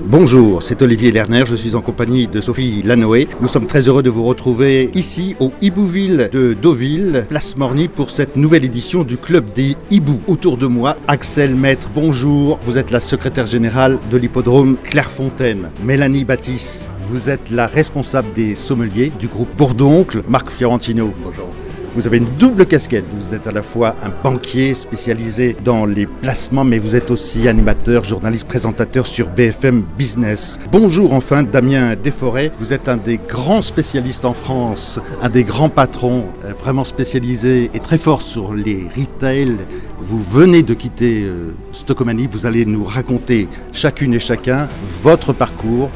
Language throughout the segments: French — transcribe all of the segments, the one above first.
Bonjour, c'est Olivier Lerner, je suis en compagnie de Sophie Lanoé. Nous sommes très heureux de vous retrouver ici au Hibouville de Deauville, place Morny, pour cette nouvelle édition du Club des Hiboux. Autour de moi, Axel Maître, bonjour, vous êtes la secrétaire générale de l'hippodrome Clairefontaine. Mélanie Baptiste, vous êtes la responsable des sommeliers du groupe Bourdoncle. Marc Fiorentino, bonjour. Vous avez une double casquette, vous êtes à la fois un banquier spécialisé dans les placements, mais vous êtes aussi animateur, journaliste, présentateur sur BFM Business. Bonjour enfin Damien Desforêts, vous êtes un des grands spécialistes en France, un des grands patrons vraiment spécialisés et très fort sur les retail. Vous venez de quitter Stockomanie, vous allez nous raconter chacune et chacun votre parcours,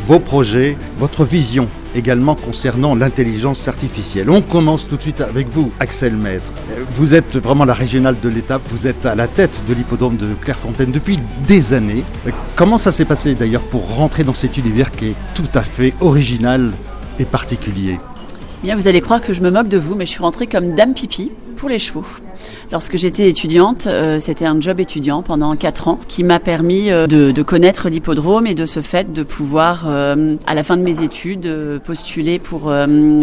vos projets, votre vision également concernant l'intelligence artificielle. On commence tout de suite avec vous, Axel Maître. Vous êtes vraiment la régionale de l'étape, vous êtes à la tête de l'hippodrome de Clairefontaine depuis des années. Comment ça s'est passé d'ailleurs pour rentrer dans cet univers qui est tout à fait original et particulier ? Bien, vous allez croire que je me moque de vous, mais je suis rentrée comme dame pipi pour les chevaux. Lorsque j'étais étudiante, c'était un job étudiant pendant 4 ans qui m'a permis de connaître l'hippodrome et de ce fait de pouvoir, à la fin de mes études, postuler pour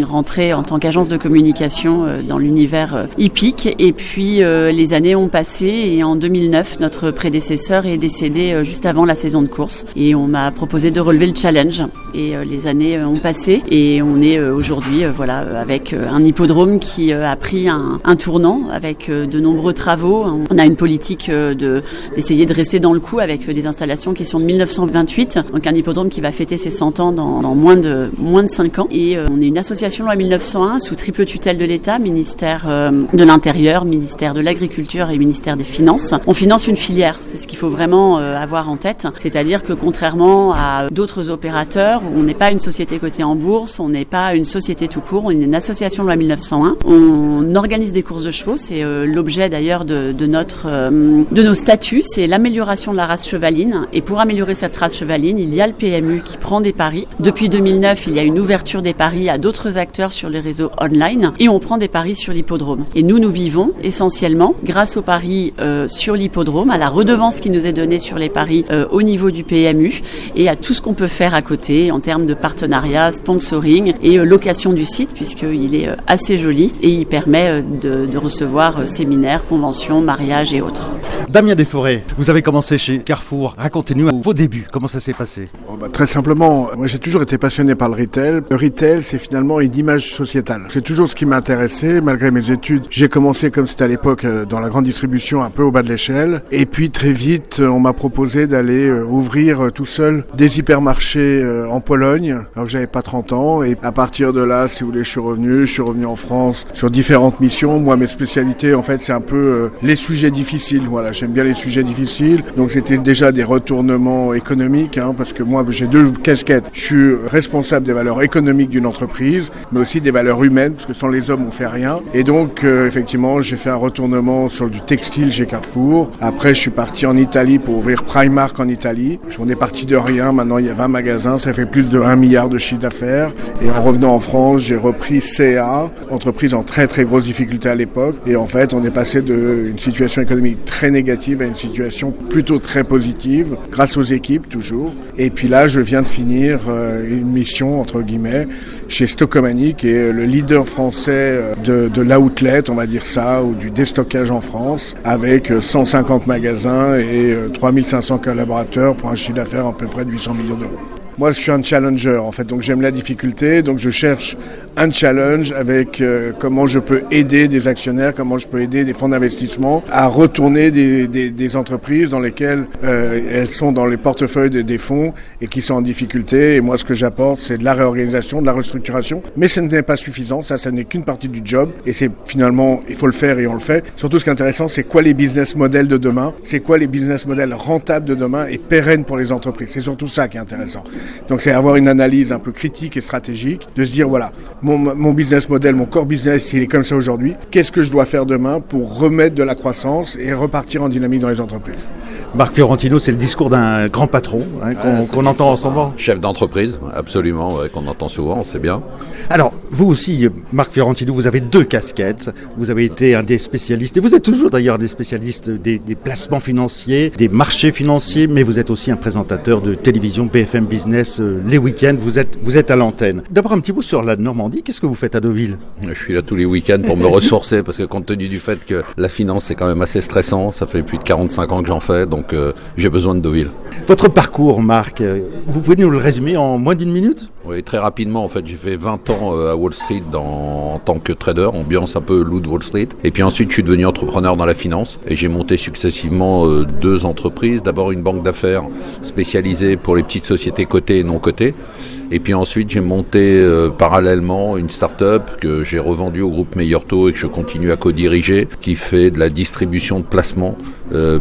rentrer en tant qu'agence de communication dans l'univers hippique. Et puis les années ont passé et en 2009, notre prédécesseur est décédé juste avant la saison de course et on m'a proposé de relever le challenge. Et les années ont passé et on est aujourd'hui avec un hippodrome qui a pris un tournant avec de nombreux travaux. On a une politique d'essayer de rester dans le coup avec des installations qui sont de 1928. Donc un hippodrome qui va fêter ses 100 ans dans moins de 5 ans. Et on est une association loi 1901 sous triple tutelle de l'État, ministère de l'Intérieur, ministère de l'Agriculture et ministère des Finances. On finance une filière, c'est ce qu'il faut vraiment avoir en tête. C'est-à-dire que contrairement à d'autres opérateurs, on n'est pas une société cotée en bourse, on n'est pas une société tout court, on est une association loi 1901. On organise des courses de chevaux, c'est l'objet d'ailleurs de nos statuts, c'est l'amélioration de la race chevaline. Et pour améliorer cette race chevaline, il y a le PMU qui prend des paris. Depuis 2009, il y a une ouverture des paris à d'autres acteurs sur les réseaux online et on prend des paris sur l'hippodrome. Et nous vivons essentiellement grâce aux paris sur l'hippodrome, à la redevance qui nous est donnée sur les paris au niveau du PMU et à tout ce qu'on peut faire à côté en termes de partenariat, sponsoring et location du site puisqu'il est assez joli et il permet de recevoir séminaires, conventions, mariages et autres. Damien Desforêts, vous avez commencé chez Carrefour. Racontez-nous vos débuts, comment ça s'est passé ? Très simplement, moi j'ai toujours été passionné par le retail. Le retail, c'est finalement une image sociétale. C'est toujours ce qui m'a intéressé, malgré mes études. J'ai commencé, comme c'était à l'époque, dans la grande distribution, un peu au bas de l'échelle. Et puis très vite, on m'a proposé d'aller ouvrir tout seul des hypermarchés en Pologne, alors que j'avais pas 30 ans. Et à partir de là, si vous voulez, je suis revenu en France sur différentes missions. Moi, mes spécialités, en fait, c'est un peu les sujets difficiles. Voilà, j'aime bien les sujets difficiles. Donc c'était déjà des retournements économiques, parce que moi j'ai 2 casquettes. Je suis responsable des valeurs économiques d'une entreprise, mais aussi des valeurs humaines, parce que sans les hommes on fait rien. Et donc effectivement j'ai fait un retournement sur du textile chez Carrefour. Après je suis parti en Italie pour ouvrir Primark en Italie. On est parti de rien, maintenant il y a 20 magasins, ça fait plus de 1 milliard de chiffre d'affaires. Et en revenant en France, j'ai repris CA, entreprise en très très grosse difficulté à l'époque. Et en fait on est passé d'une situation économique très négative à une situation plutôt très positive, grâce aux équipes toujours. Et puis là, je viens de finir une mission, entre guillemets, chez Stockomanie, qui est le leader français de l'outlet, on va dire ça, ou du déstockage en France, avec 150 magasins et 3500 collaborateurs pour un chiffre d'affaires à peu près de 800 millions d'euros. Moi, je suis un challenger, en fait, donc j'aime la difficulté, donc je cherche un challenge avec comment je peux aider des actionnaires, comment je peux aider des fonds d'investissement à retourner des entreprises dans lesquelles elles sont dans les portefeuilles des fonds et qui sont en difficulté. Et moi, ce que j'apporte, c'est de la réorganisation, de la restructuration, mais ce n'est pas suffisant, ça n'est qu'une partie du job, et c'est finalement, il faut le faire et on le fait. Surtout, ce qui est intéressant, c'est quoi les business models de demain, c'est quoi les business models rentables de demain et pérennes pour les entreprises. C'est surtout ça qui est intéressant. Donc c'est avoir une analyse un peu critique et stratégique, de se dire voilà, mon business model, mon core business, il est comme ça aujourd'hui. Qu'est-ce que je dois faire demain pour remettre de la croissance et repartir en dynamique dans les entreprises ? Marc Fiorentino, c'est le discours d'un grand patron qu'on entend en ce moment. Chef d'entreprise, absolument, qu'on entend souvent, c'est bien. Alors, Vous aussi, Marc Fiorentino, vous avez 2 casquettes. Vous avez été un des spécialistes, et vous êtes toujours d'ailleurs des spécialistes des placements financiers, des marchés financiers, mais vous êtes aussi un présentateur de télévision BFM Business les week-ends. Vous êtes à l'antenne. D'abord un petit mot sur la Normandie. Qu'est-ce que vous faites à Deauville ? Je suis là tous les week-ends pour me ressourcer, parce que compte tenu du fait que la finance c'est quand même assez stressant, ça fait plus de 45 ans que j'en fais, donc j'ai besoin de Deauville. Votre parcours, Marc, vous pouvez nous le résumer en moins d'1 minute ? Oui, très rapidement, en fait, j'ai fait 20 ans à Wall Street en tant que trader, ambiance un peu loup de Wall Street. Et puis ensuite, je suis devenu entrepreneur dans la finance et j'ai monté successivement 2 entreprises. D'abord une banque d'affaires spécialisée pour les petites sociétés cotées et non cotées. Et puis ensuite, j'ai monté parallèlement une start-up que j'ai revendue au groupe Meilleur-Taux et que je continue à co-diriger, qui fait de la distribution de placements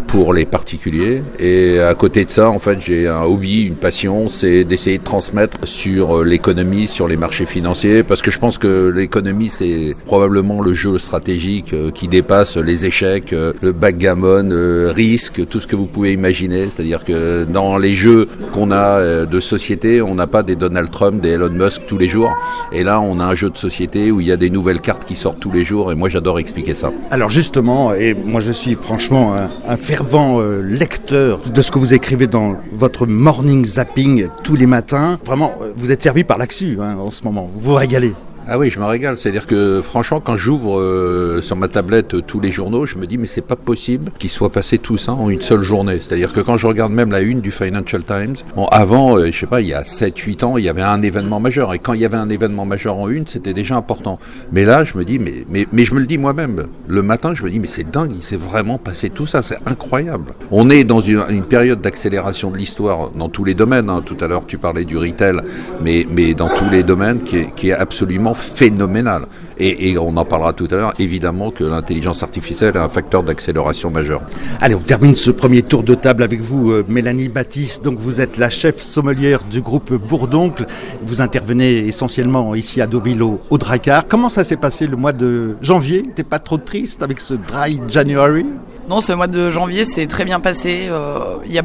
pour les particuliers. Et à côté de ça, en fait, j'ai un hobby, une passion, c'est d'essayer de transmettre sur l'économie, sur les marchés financiers, parce que je pense que l'économie, c'est probablement le jeu stratégique qui dépasse les échecs, le backgammon, risque, tout ce que vous pouvez imaginer. C'est-à-dire que dans les jeux qu'on a de société, on n'a pas des Donald Trump, des Elon Musk tous les jours. Et là, on a un jeu de société où il y a des nouvelles cartes qui sortent tous les jours. Et moi, j'adore expliquer ça. Alors justement, et moi je suis franchement un fervent lecteur de ce que vous écrivez dans votre morning zapping tous les matins. Vraiment, vous êtes servi par l'actu en ce moment. Vous vous régalez. Ah oui, je me régale. C'est-à-dire que franchement, quand j'ouvre sur ma tablette tous les journaux, je me dis mais c'est pas possible qu'il soit passé tout ça en une seule journée. C'est-à-dire que quand je regarde même la une du Financial Times, avant, je sais pas, il y a 7-8 ans, il y avait un événement majeur. Et quand il y avait un événement majeur en une, c'était déjà important. Mais là, je me dis, mais je me le dis moi-même. Le matin, je me dis mais c'est dingue, il s'est vraiment passé tout ça. C'est incroyable. On est dans une période d'accélération de l'histoire dans tous les domaines. Tout à l'heure, tu parlais du retail, mais dans tous les domaines qui est absolument phénoménal. Et on en parlera tout à l'heure, évidemment que l'intelligence artificielle est un facteur d'accélération majeur. Allez, on termine ce premier tour de table avec vous, Mélanie Baptiste. Donc vous êtes la chef sommelière du groupe Bourdoncle. Vous intervenez essentiellement ici à Deauville au Drakkar. Comment ça s'est passé le mois de janvier ? T'es pas trop triste avec ce Dry January ? Non, ce mois de janvier s'est très bien passé.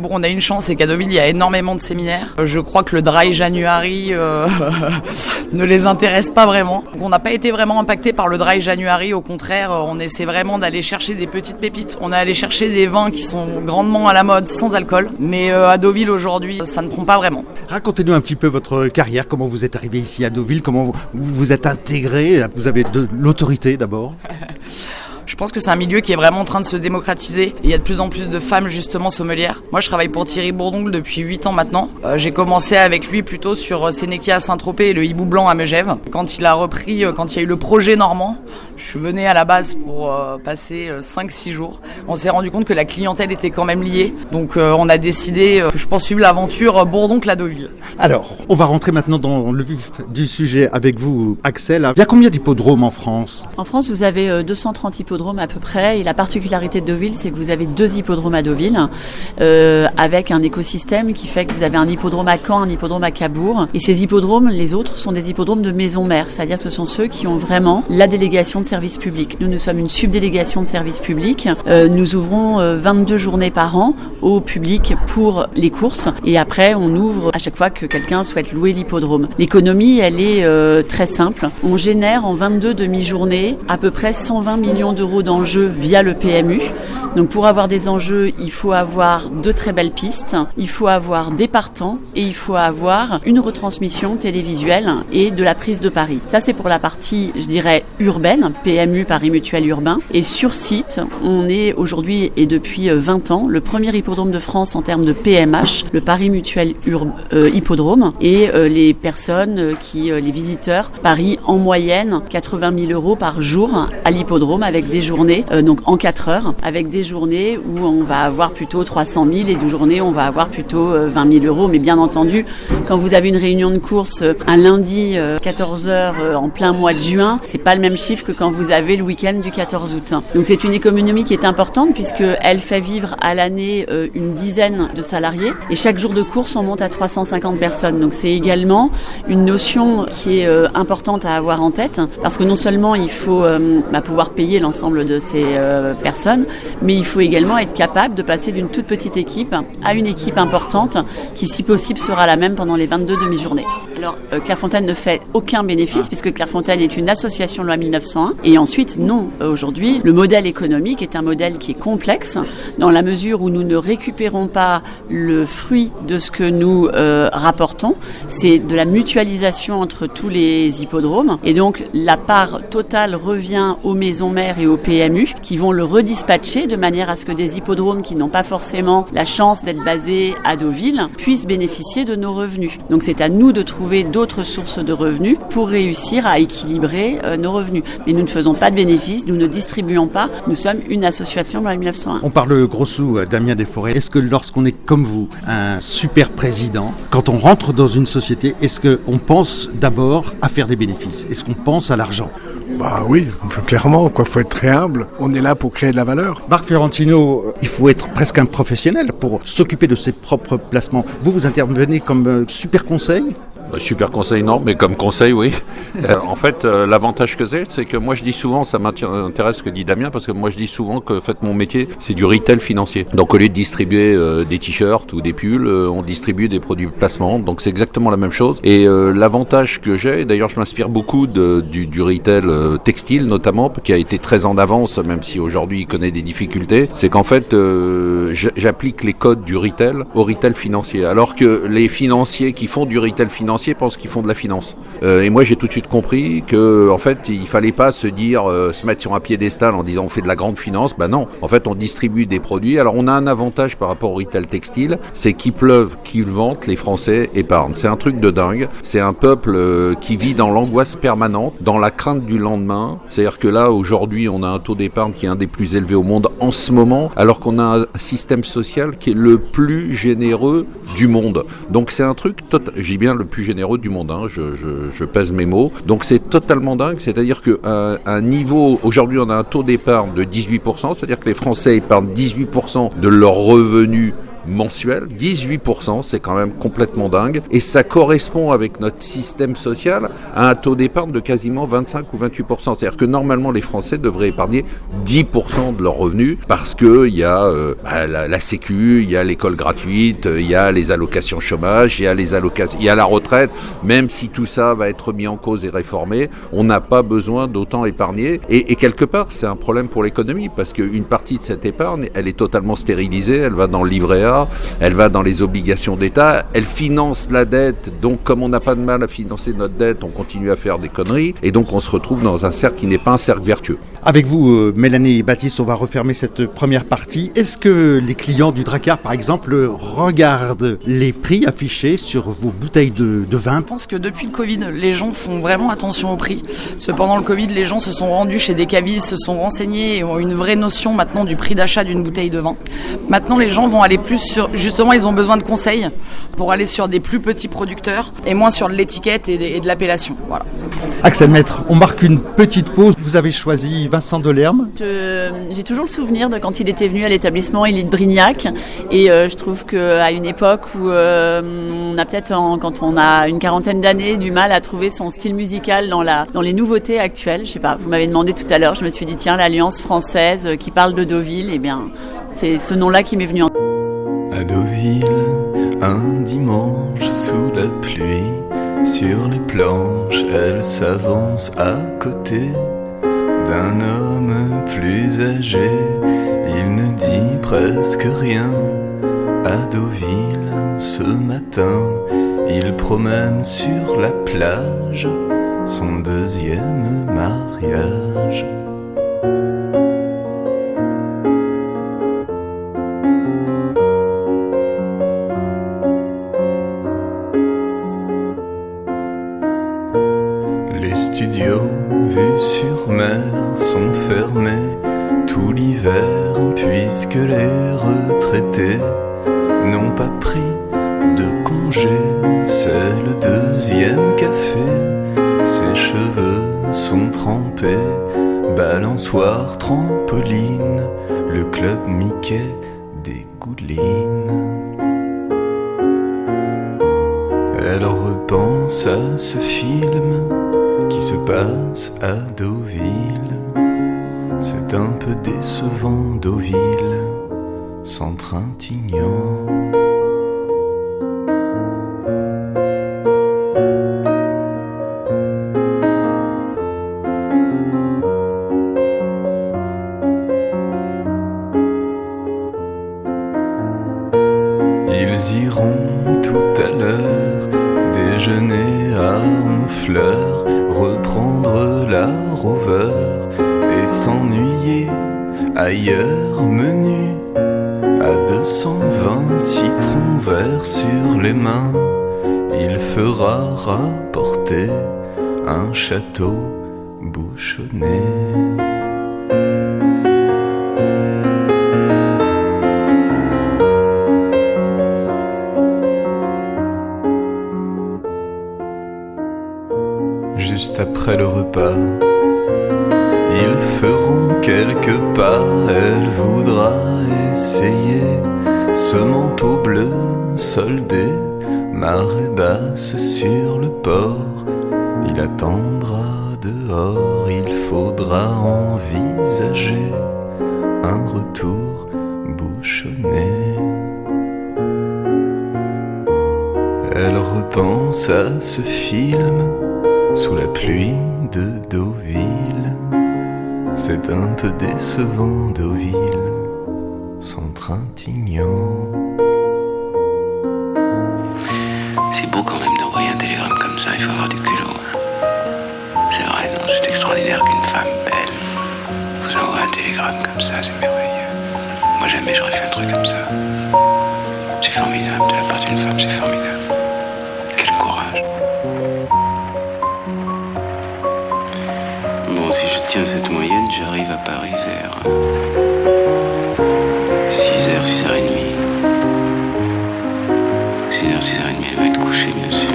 On a une chance, c'est qu'à Deauville, il y a énormément de séminaires. Je crois que le Dry January ne les intéresse pas vraiment. Donc, on n'a pas été vraiment impacté par le Dry January. Au contraire, on essaie vraiment d'aller chercher des petites pépites. On est allé chercher des vins qui sont grandement à la mode, sans alcool. Mais à Deauville, aujourd'hui, ça ne prend pas vraiment. Racontez-nous un petit peu votre carrière, comment vous êtes arrivé ici à Deauville, comment vous vous êtes intégré. Vous avez de l'autorité d'abord. Je pense que c'est un milieu qui est vraiment en train de se démocratiser. Il y a de plus en plus de femmes justement sommelières. Moi, je travaille pour Thierry Bourdoncle depuis 8 ans maintenant. J'ai commencé avec lui plutôt sur Sénéchia à Saint-Tropez et le hibou blanc à Megève. Quand il a repris, quand il y a eu le projet normand, je venais à la base pour passer 5-6 jours. On s'est rendu compte que la clientèle était quand même liée. Donc on a décidé que je poursuive l'aventure Bourdoncle à Deauville. Alors, on va rentrer maintenant dans le vif du sujet avec vous, Axel. Il y a combien d'hippodromes en France ? En France, vous avez 230 hippodromes à peu près. Et la particularité de Deauville, c'est que vous avez 2 hippodromes à Deauville, avec un écosystème qui fait que vous avez un hippodrome à Caen, un hippodrome à Cabourg. Et ces hippodromes, les autres, sont des hippodromes de maison mère. C'est-à-dire que ce sont ceux qui ont vraiment la délégation de service public. Nous sommes une subdélégation de service public. Nous ouvrons 22 journées par an au public pour les courses. Et après, on ouvre à chaque fois que quelqu'un souhaite louer l'hippodrome. L'économie, elle est très simple. On génère en 22 demi-journées à peu près 120 millions d'euros d'enjeux via le PMU. Donc pour avoir des enjeux, il faut avoir de très belles pistes, il faut avoir des partants et il faut avoir une retransmission télévisuelle et de la prise de paris. Ça, c'est pour la partie, je dirais, urbaine, PMU, Paris Mutuel Urbain. Et sur site, on est aujourd'hui et depuis 20 ans le premier hippodrome de France en termes de PMH, le Paris Mutuel Hippodrome. Et les personnes les visiteurs parient en moyenne 80 000 euros par jour à l'hippodrome avec des journées, donc en 4 heures, avec des journées où on va avoir plutôt 300 000 et des journées où on va avoir plutôt 20 000 euros. Mais bien entendu, quand vous avez une réunion de course un lundi 14 heures en plein mois de juin, c'est pas le même chiffre que quand vous avez le week-end du 14 août. Donc c'est une économie qui est importante puisqu'elle fait vivre à l'année une dizaine de salariés et chaque jour de course on monte à 350 personnes. Donc c'est également une notion qui est importante à avoir en tête parce que non seulement il faut pouvoir payer l'ensemble de ces personnes, mais il faut également être capable de passer d'une toute petite équipe à une équipe importante qui, si possible, sera la même pendant les 22 demi-journées. Alors, Clairefontaine ne fait aucun bénéfice puisque Clairefontaine est une association loi 1901. Et ensuite, non, aujourd'hui, le modèle économique est un modèle qui est complexe dans la mesure où nous ne récupérons pas le fruit de ce que nous rapportons. C'est de la mutualisation entre tous les hippodromes. Et donc, la part totale revient aux maisons mères et aux PMU qui vont le redispatcher de manière à ce que des hippodromes qui n'ont pas forcément la chance d'être basés à Deauville puissent bénéficier de nos revenus. Donc, c'est à nous de trouver d'autres sources de revenus pour réussir à équilibrer nos revenus. Mais nous ne faisons pas de bénéfices, nous ne distribuons pas, nous sommes une association dans la 1901. On parle gros sous, Damien Desforêts. Est-ce que lorsqu'on est comme vous, un super président, quand on rentre dans une société, est-ce qu'on pense d'abord à faire des bénéfices? Est-ce qu'on pense à l'argent? Bah oui, clairement, faut être très humble. On est là pour créer de la valeur. Marc Fiorentino, il faut être presque un professionnel pour s'occuper de ses propres placements. Vous intervenez comme super conseil? Super conseil, non, mais comme conseil, oui. En fait, l'avantage que c'est que moi je dis souvent, ça m'intéresse ce que dit Damien, parce que moi je dis souvent que en fait, mon métier, c'est du retail financier. Donc au lieu de distribuer des t-shirts ou des pulls, on distribue des produits de placement. Donc c'est exactement la même chose. Et l'avantage que j'ai, d'ailleurs je m'inspire beaucoup du retail textile notamment, qui a été très en avance, même si aujourd'hui il connaît des difficultés, c'est qu'en fait j'applique les codes du retail au retail financier. Alors que les financiers qui font du retail financier pensent qu'ils font de la finance. Et moi j'ai tout de suite compris que en fait il fallait pas se mettre sur un piédestal en disant on fait de la grande finance. Ben non, en fait on distribue des produits. Alors on a un avantage par rapport au retail textile, c'est qu'il pleuve, qu'il vente, les Français épargnent. C'est un truc de dingue. C'est un peuple qui vit dans l'angoisse permanente, dans la crainte du lendemain. C'est-à-dire que là aujourd'hui on a un taux d'épargne qui est un des plus élevés au monde en ce moment, alors qu'on a un système social qui est le plus généreux du monde. Donc c'est un truc, j'ai bien le plus généreux du monde, hein, je pèse mes mots. Donc c'est totalement dingue, c'est-à-dire qu'à un niveau, aujourd'hui on a un taux d'épargne de 18%, c'est-à-dire que les Français épargnent 18% de leurs revenus mensuel, 18%, c'est quand même complètement dingue. Et ça correspond avec notre système social à un taux d'épargne de quasiment 25 ou 28%. C'est-à-dire que normalement, les Français devraient épargner 10% de leurs revenus parce que il y a la Sécu, il y a l'école gratuite, il y a les allocations chômage, il y a la retraite. Même si tout ça va être mis en cause et réformé, on n'a pas besoin d'autant épargner. Et quelque part, c'est un problème pour l'économie parce qu'une partie de cette épargne, elle est totalement stérilisée, elle va dans le livret A, elle va dans les obligations d'État, elle finance la dette, donc comme on n'a pas de mal à financer notre dette, on continue à faire des conneries, et donc on se retrouve dans un cercle qui n'est pas un cercle vertueux. Avec vous, Mélanie et Baptiste, on va refermer cette première partie. Est-ce que les clients du Drakkar, par exemple, regardent les prix affichés sur vos bouteilles de vin? Je pense que depuis le Covid, les gens font vraiment attention au prix. Cependant, le Covid, les gens se sont rendus chez des cavistes, se sont renseignés et ont une vraie notion maintenant du prix d'achat d'une bouteille de vin. Maintenant, les gens vont aller plus justement, ils ont besoin de conseils pour aller sur des plus petits producteurs et moins sur l'étiquette et de l'appellation. Voilà. Axel Maître, on marque une petite pause. Vous avez choisi Vincent Delerme. J'ai toujours le souvenir de quand il était venu à l'établissement Élite Brignac et je trouve qu'à une époque où on a peut-être, quand on a une quarantaine d'années, du mal à trouver son style musical dans les nouveautés actuelles. Je sais pas, vous m'avez demandé tout à l'heure, je me suis dit tiens, l'Alliance française qui parle de Deauville, eh bien c'est ce nom-là qui m'est venu en tête. À Deauville, un dimanche sous la pluie, sur les planches, elle s'avance à côté d'un homme plus âgé. Il ne dit presque rien. À Deauville, ce matin, il promène sur la plage son deuxième mariage. Les studios vus sur mer sont fermés tout l'hiver puisque les retraités n'ont pas pris de congé. C'est le deuxième café, ses cheveux sont trempés. Balançoire, trampoline, le club Mickey dégouline. Elle repense à ce film qui se passe à Deauville. C'est un peu décevant Deauville, sans Trintignant. déjeuner à Honfleur, reprendre la Rover et s'ennuyer ailleurs menu à 220 citrons verts sur les mains. Il fera rapporter un château bouchonné. Juste après le repas, ils feront quelques pas. Elle voudra essayer ce manteau bleu soldé, marée basse sur le port. Il attendra dehors, il faudra envisager un retour bouchonné. Elle repense à ce film sous la pluie de Deauville. C'est un peu décevant Deauville, sans Trintignant. C'est beau quand même d'envoyer un télégramme comme ça, il faut avoir du culot. C'est vrai, non, c'est extraordinaire qu'une femme belle vous envoie un télégramme comme ça, c'est merveilleux. Moi jamais j'aurais fait un truc comme ça. C'est formidable, de la part d'une femme, c'est formidable. Quel courage. Bon, si je tiens cette moyenne, j'arrive à Paris vers 6h, 6h30. 6h, 6h30, elle va être couchée, bien sûr.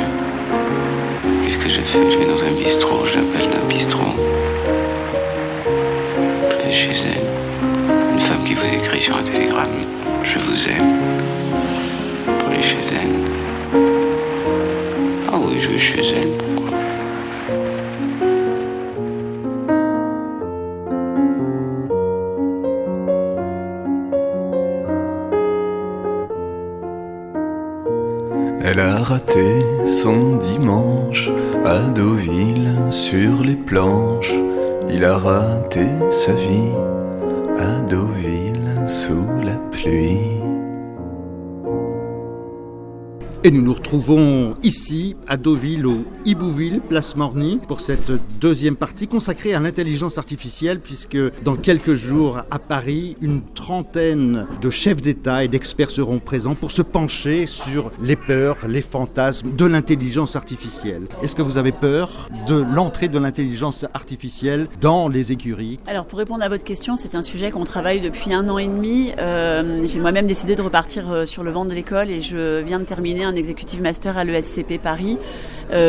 Qu'est-ce que je fais? Je vais dans un bistrot, je l'appelle d'un bistrot. Je vais chez elle. Une femme qui vous écrit sur un télégramme, je vous aime. Pour aller chez elle. Ah oui, je vais chez elle, pourquoi? Elle a raté son dimanche à Deauville sur les planches. Il a raté sa vie à Deauville sous la pluie. Et nous nous retrouvons ici, à Deauville, au Ibouville, place Morny, pour cette deuxième partie consacrée à l'intelligence artificielle, puisque dans quelques jours, à Paris, une trentaine de chefs d'État et d'experts seront présents pour se pencher sur les peurs, les fantasmes de l'intelligence artificielle. Est-ce que vous avez peur de l'entrée de l'intelligence artificielle dans les écuries? Alors, pour répondre à votre question, c'est un sujet qu'on travaille depuis 1 an et demi. J'ai moi-même décidé de repartir sur le banc de l'école et je viens de terminer un executive master à l'ESCP Paris,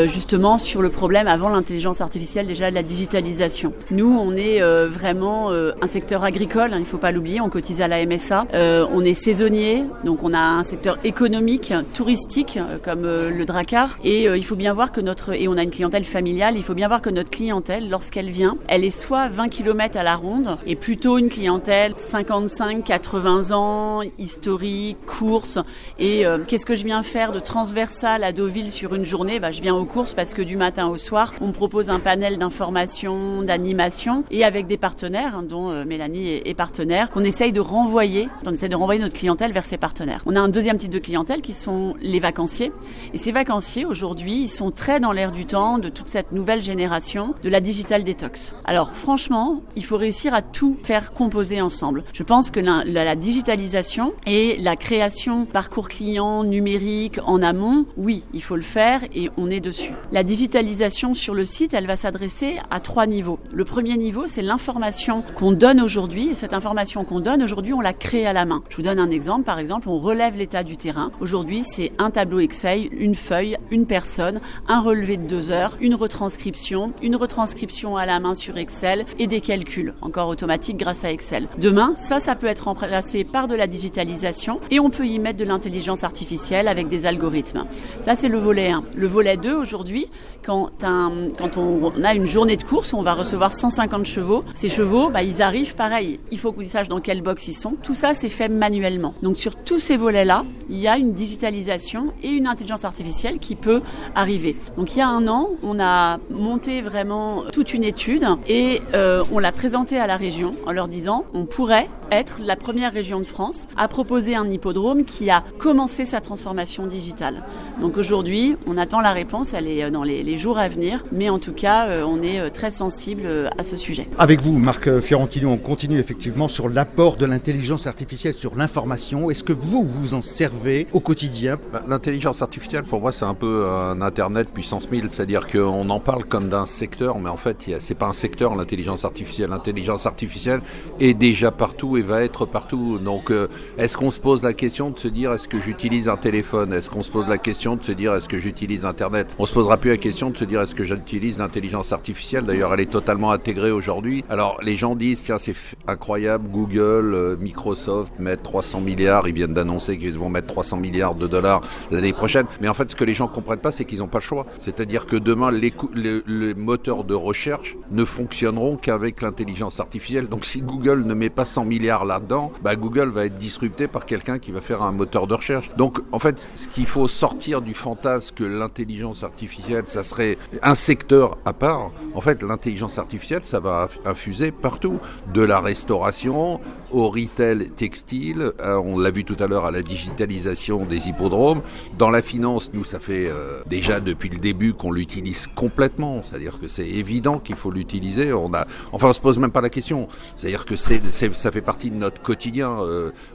justement sur le problème avant l'intelligence artificielle, déjà de la digitalisation. Nous, on est vraiment un secteur agricole, il ne faut pas l'oublier, on cotise à la MSA, on est saisonnier, donc on a un secteur économique, touristique, comme le Drakkar, et il faut bien voir que et on a une clientèle familiale, il faut bien voir que notre clientèle, lorsqu'elle vient, elle est soit 20 km à la ronde, et plutôt une clientèle 55-80 ans, historique, course, et qu'est-ce que je viens faire de transversal à Deauville sur une journée? Je viens aux courses parce que du matin au soir, on me propose un panel d'informations, d'animation et avec des partenaires, dont Mélanie est partenaire, qu'on essaye de renvoyer. On essaie de renvoyer notre clientèle vers ses partenaires. On a un deuxième type de clientèle qui sont les vacanciers. Et ces vacanciers, aujourd'hui, ils sont très dans l'air du temps de toute cette nouvelle génération de la digital detox. Alors, franchement, il faut réussir à tout faire composer ensemble. Je pense que la digitalisation et la création parcours client numérique en amont, oui, il faut le faire et on est dessus. La digitalisation sur le site, elle va s'adresser à 3 niveaux. Le premier niveau, c'est l'information qu'on donne aujourd'hui et cette information qu'on donne aujourd'hui, on la crée à la main. Je vous donne un exemple. Par exemple, on relève l'état du terrain. Aujourd'hui, c'est un tableau Excel, une feuille, une personne, un relevé de 2 heures, une retranscription à la main sur Excel et des calculs, encore automatiques grâce à Excel. Demain, ça peut être remplacé par de la digitalisation et on peut y mettre de l'intelligence artificielle avec des algorithmes. Ça, c'est le volet 1. Le volet 2, aujourd'hui, quand on a une journée de course où on va recevoir 150 chevaux, ces chevaux, ils arrivent pareil. Il faut qu'ils sachent dans quelle box ils sont. Tout ça, c'est fait manuellement. Donc, sur tous ces volets-là, il y a une digitalisation et une intelligence artificielle qui peut arriver. Donc, il y a 1 an, on a monté vraiment toute une étude et on l'a présentée à la région en leur disant on pourrait être la première région de France à proposer un hippodrome qui a commencé sa transformation digitale. Donc aujourd'hui, on attend la réponse réponse, elle est dans les jours à venir. Mais en tout cas, on est très sensible à ce sujet. Avec vous, Marc Fiorentino, on continue effectivement sur l'apport de l'intelligence artificielle sur l'information. Est-ce que vous en servez au quotidien ? L'intelligence artificielle, pour moi, c'est un peu un Internet puissance 1000. C'est-à-dire qu'on en parle comme d'un secteur, mais en fait, c'est pas un secteur, l'intelligence artificielle. L'intelligence artificielle est déjà partout et va être partout. Donc, est-ce qu'on se pose la question de se dire, est-ce que j'utilise un téléphone ? Est-ce qu'on se pose la question de se dire, est-ce que j'utilise Internet ? On se posera plus la question de se dire, est-ce que j'utilise l'intelligence artificielle ? D'ailleurs, elle est totalement intégrée aujourd'hui. Alors, les gens disent, tiens, c'est incroyable, Google, Microsoft mettent 300 milliards, ils viennent d'annoncer qu'ils vont mettre 300 milliards de dollars l'année prochaine. Mais en fait, ce que les gens comprennent pas, c'est qu'ils n'ont pas le choix. C'est-à-dire que demain, les moteurs de recherche ne fonctionneront qu'avec l'intelligence artificielle. Donc, si Google ne met pas 100 milliards là-dedans, Google va être disrupté par quelqu'un qui va faire un moteur de recherche. Donc, en fait, ce qu'il faut sortir du fantasme que l'intelligence artificielle, ça serait un secteur à part. En fait, l'intelligence artificielle, ça va infuser partout. De la restauration au retail textile, on l'a vu tout à l'heure à la digitalisation des hippodromes. Dans la finance, nous, ça fait déjà depuis le début qu'on l'utilise complètement. C'est-à-dire que c'est évident qu'il faut l'utiliser. On se pose même pas la question. C'est-à-dire que ça fait partie de notre quotidien.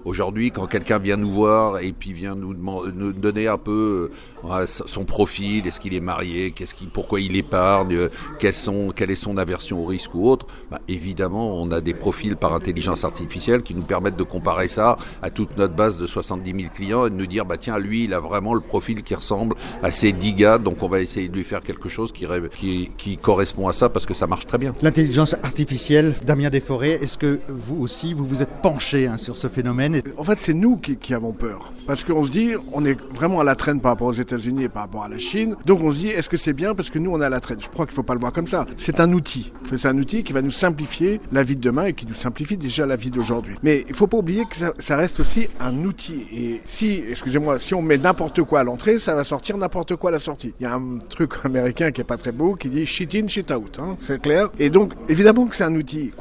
Aujourd'hui, quand quelqu'un vient nous voir et puis vient nous donner un peu son profil, est-ce qu'il est marié, pourquoi il épargne, quelle est son aversion au risque ou autre, évidemment, on a des profils par intelligence artificielle qui nous permettent de comparer ça à toute notre base de 70 000 clients et de nous dire, tiens, lui, il a vraiment le profil qui ressemble à ces 10 gars, donc on va essayer de lui faire quelque chose qui correspond à ça parce que ça marche très bien. L'intelligence artificielle, Damien Desforêts, est-ce que vous aussi, vous vous êtes penché sur ce phénomène ? En fait, c'est nous qui avons peur. Parce qu'on se dit, on est vraiment à la traîne par rapport aux États-Unis et par rapport à la Chine. Donc on se dit, est-ce que c'est bien parce que nous, on est à la traîne ? Je crois qu'il ne faut pas le voir comme ça. C'est un outil. C'est un outil qui va nous simplifier la vie de demain et qui nous simplifie déjà la vie d'aujourd'hui. Mais il ne faut pas oublier que ça reste aussi un outil. Et si on met n'importe quoi à l'entrée, ça va sortir n'importe quoi à la sortie. Il y a un truc américain qui est pas très beau qui dit shit in, shit out. C'est clair. Et donc, évidemment que c'est un outil.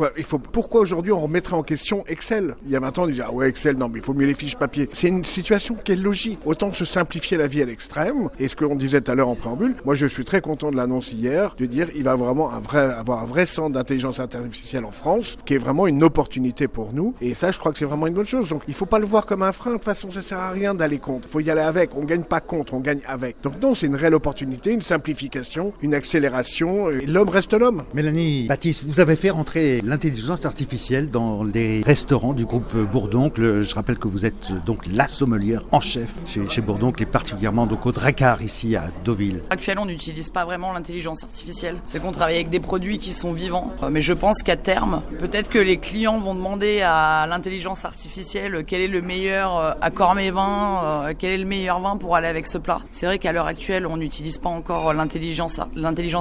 Pourquoi aujourd'hui on remettrait en question Excel ? Il y a 20 ans, on disait, Excel, non, mais il faut mieux les fiches papier. C'est une situation qui est logique. Autant se simplifier la vie à l'extrême. Et ce qu'on disait tout à l'heure en préambule, moi je suis très content de l'annonce hier, de dire il va vraiment avoir un vrai centre d'intelligence artificielle en France, qui est vraiment une opportunité pour nous. Et ça, je crois que c'est vraiment une bonne chose. Donc, il faut pas le voir comme un frein. De toute façon, ça sert à rien d'aller contre. Il faut y aller avec. On gagne pas contre, on gagne avec. Donc non, c'est une réelle opportunité, une simplification, une accélération. Et l'homme reste l'homme. Mélanie Baptiste, vous avez fait rentrer l'intelligence artificielle dans les restaurants du groupe Bourdoncle. Je rappelle que vous êtes donc la sommelière en chef chez Bourdoncle et particulièrement donc au Drakkar ici à Deauville. Actuellement, on n'utilise pas vraiment l'intelligence artificielle. C'est qu'on travaille avec des produits qui sont vivants. Mais je pense qu'à terme, peut-être que les clients vont demander à l'intelligence artificielle quel est le meilleur accord mes vins, quel est le meilleur vin pour aller avec ce plat. C'est vrai qu'à l'heure actuelle, on n'utilise pas encore l'intelligence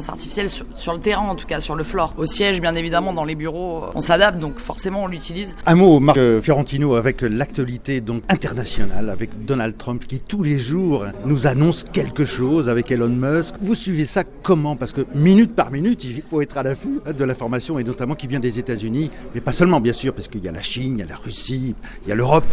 artificielle sur le terrain, en tout cas sur le floor. Au siège, bien évidemment, dans les bureaux, on s'adapte, donc forcément on l'utilise. Un mot, Marc Fiorentino, avec l'actualité donc internationale, avec Donald Trump qui tous les jours nous annonce quelque chose avec Elon Musk. Vous suivez ça comment ? Parce que minute par minute, il faut être à l'affût de l'information et notamment qui vient des États-Unis, mais pas seulement bien sûr, parce qu'il y a la Chine, il y a la Russie, il y a l'Europe.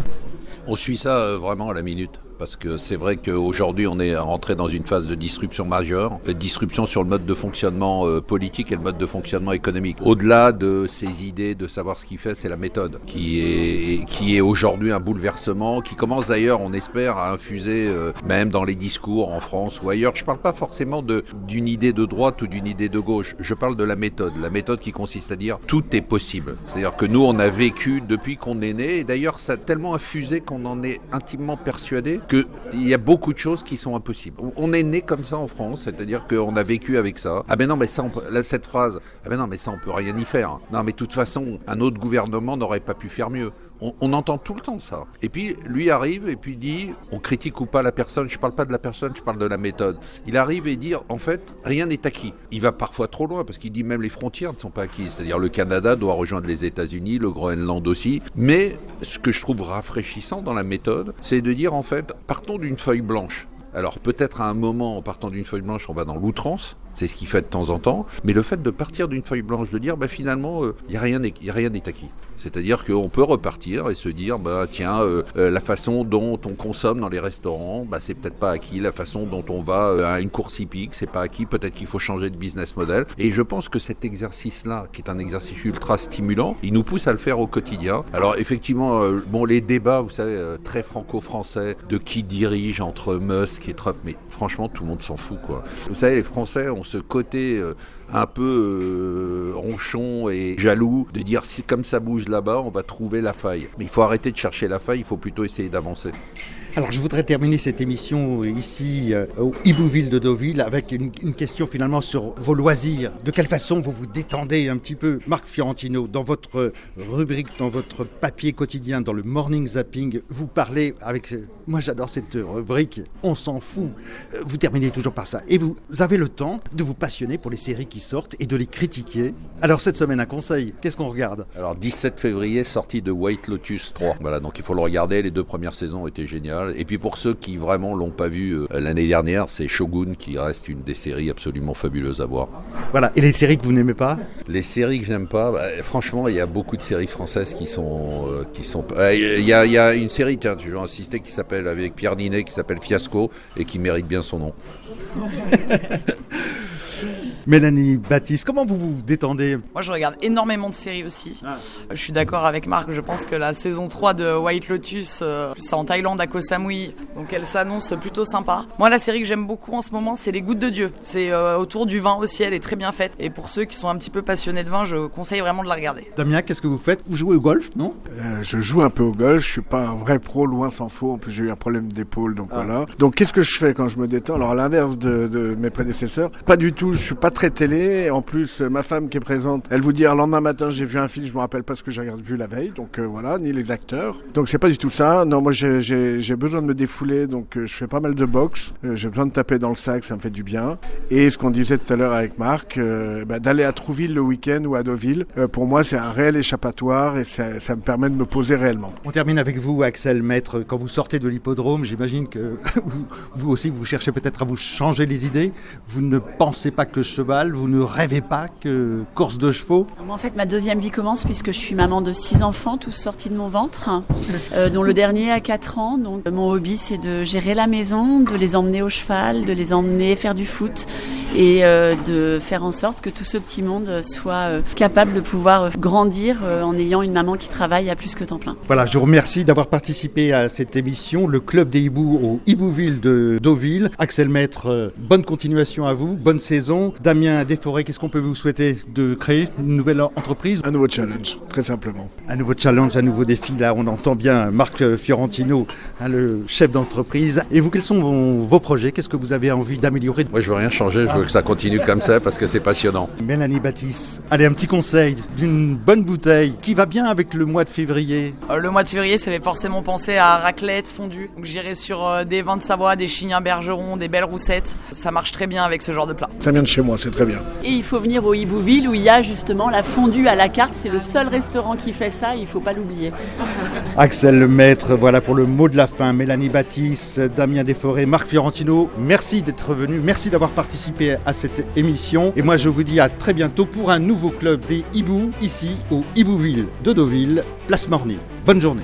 On suit ça vraiment à la minute. Parce que c'est vrai qu'aujourd'hui, on est rentré dans une phase de disruption majeure, disruption sur le mode de fonctionnement politique et le mode de fonctionnement économique. Au-delà de ces idées de savoir ce qu'il fait, c'est la méthode qui est aujourd'hui un bouleversement, qui commence d'ailleurs, on espère, à infuser même dans les discours en France ou ailleurs. Je ne parle pas forcément d'une idée de droite ou d'une idée de gauche, je parle de la méthode qui consiste à dire tout est possible. C'est-à-dire que nous, on a vécu depuis qu'on est né, et d'ailleurs, ça a tellement infusé qu'on en est intimement persuadé qu'il y a beaucoup de choses qui sont impossibles. On est né comme ça en France, c'est-à-dire qu'on a vécu avec ça. Ah ben non, mais ça, cette phrase, ah ben non, mais ça, on peut rien y faire. Non, mais de toute façon, un autre gouvernement n'aurait pas pu faire mieux. On entend tout le temps ça. Et puis, lui arrive et puis dit, on critique ou pas la personne, je parle pas de la personne, je parle de la méthode. Il arrive et dit, en fait, rien n'est acquis. Il va parfois trop loin parce qu'il dit même les frontières ne sont pas acquises. C'est-à-dire le Canada doit rejoindre les États-Unis, le Groenland aussi. Mais ce que je trouve rafraîchissant dans la méthode, c'est de dire, en fait, partons d'une feuille blanche. Alors peut-être à un moment, en partant d'une feuille blanche, on va dans l'outrance, c'est ce qu'il fait de temps en temps. Mais le fait de partir d'une feuille blanche, de dire finalement, il n'y a rien n'est acquis. C'est-à-dire qu'on peut repartir et se dire, la façon dont on consomme dans les restaurants, c'est peut-être pas acquis. La façon dont on va à une course hippique, c'est pas acquis. Peut-être qu'il faut changer de business model. Et je pense que cet exercice-là, qui est un exercice ultra stimulant, il nous pousse à le faire au quotidien. Alors effectivement, les débats, vous savez, très franco-français, de qui dirige entre Musk et Trump, mais franchement, tout le monde s'en fout, quoi. Vous savez, les Français ont ce côté un peu ronchon et jaloux de dire si comme ça bouge là-bas, on va trouver la faille. Mais il faut arrêter de chercher la faille, il faut plutôt essayer d'avancer. Alors je voudrais terminer cette émission ici au Ibouville de Deauville avec une question finalement sur vos loisirs. De quelle façon vous vous détendez un petit peu? Marc Fiorentino, dans votre rubrique, dans votre papier quotidien, dans le Morning Zapping, vous parlez avec... Moi j'adore cette rubrique, on s'en fout. Vous terminez toujours par ça. Et vous avez le temps de vous passionner pour les séries qui sortent et de les critiquer. Alors cette semaine, un conseil, qu'est-ce qu'on regarde? Alors 17 février, sortie de White Lotus 3. Voilà, donc il faut le regarder, les 2 premières saisons étaient géniales. Et puis pour ceux qui vraiment l'ont pas vu l'année dernière, c'est Shogun qui reste une des séries absolument fabuleuses à voir. Voilà, et les séries que vous n'aimez pas? Les séries que je n'aime pas, franchement, il y a beaucoup de séries françaises qui sont... Il y a une série, tiens, je vais insister, qui s'appelle, avec Pierre Ninet, qui s'appelle Fiasco, et qui mérite bien son nom. Mélanie Baptiste, comment vous vous détendez? Moi, je regarde énormément de séries aussi. Je suis d'accord avec Marc, je pense que la saison 3 de White Lotus, c'est en Thaïlande, à Koh Samui, donc elle s'annonce plutôt sympa. Moi, la série que j'aime beaucoup en ce moment, c'est Les Gouttes de Dieu. C'est autour du vin aussi, elle est très bien faite. Et pour ceux qui sont un petit peu passionnés de vin, je conseille vraiment de la regarder. Damien, qu'est-ce que vous faites? Vous jouez au golf, non? Je joue un peu au golf, je suis pas un vrai pro, loin s'en faut. En plus, j'ai eu un problème d'épaule, donc voilà. Donc, qu'est-ce que je fais quand je me détends? Alors, à l'inverse de mes prédécesseurs, pas du tout, je suis pas très télé. En plus, ma femme qui est présente, elle vous dit, le lendemain matin, j'ai vu un film, je me rappelle pas ce que j'ai vu la veille, donc voilà, ni les acteurs. Donc, c'est pas du tout ça. Non, moi, j'ai besoin de me défouler, donc je fais pas mal de boxe. J'ai besoin de taper dans le sac, ça me fait du bien. Et ce qu'on disait tout à l'heure avec Marc, d'aller à Trouville le week-end ou à Deauville, pour moi, c'est un réel échappatoire et ça me permet de me poser réellement. On termine avec vous, Axel Maître. Quand vous sortez de l'hippodrome, j'imagine que vous aussi, vous cherchez peut-être à vous changer les idées. Vous ne pensez pas que cheval, vous ne rêvez pas que course de chevaux? Moi, en fait, ma deuxième vie commence puisque je suis maman de 6 enfants, tous sortis de mon ventre, dont le dernier a 4 ans. Donc, mon hobby, c'est de gérer la maison, de les emmener au cheval, de les emmener faire du foot et de faire en sorte que tout ce petit monde soit capable de pouvoir grandir en ayant une maman qui travaille à plus que temps plein. Voilà, je vous remercie d'avoir participé à cette émission, le Club des Hiboux au Ibouville de Deauville. Axel Maître, bonne continuation à vous, bonne saison. Damien Desforêts, qu'est-ce qu'on peut vous souhaiter? De créer une nouvelle entreprise? Un nouveau challenge, très simplement. Un nouveau challenge, un nouveau défi. Là, on entend bien Marc Fiorentino, le chef d'entreprise. Et vous, quels sont vos projets? Qu'est-ce que vous avez envie d'améliorer? Moi, je veux rien changer, je veux que ça continue comme ça parce que c'est passionnant. Mélanie Baptiste, allez, un petit conseil d'une bonne bouteille qui va bien avec le mois de février. Le mois de février, ça fait forcément penser à raclette, fondue. Donc j'irai sur des vins de Savoie, des Chignins Bergeron, des belles roussettes. Ça marche très bien avec ce genre de plat. Ça vient de chez moi, c'est très bien. Et il faut venir au Ibouville où il y a justement la fondue à la carte. C'est le seul restaurant qui fait ça, il ne faut pas l'oublier. Axel Maître, voilà pour le mot de la fin. Mélanie Baptiste, Damien Desforêts, Marc Fiorentino, merci d'être venus, merci d'avoir participé à cette émission. Et moi je vous dis à très bientôt pour un nouveau club des hiboux ici au Ibouville de Deauville, place Morny. Bonne journée.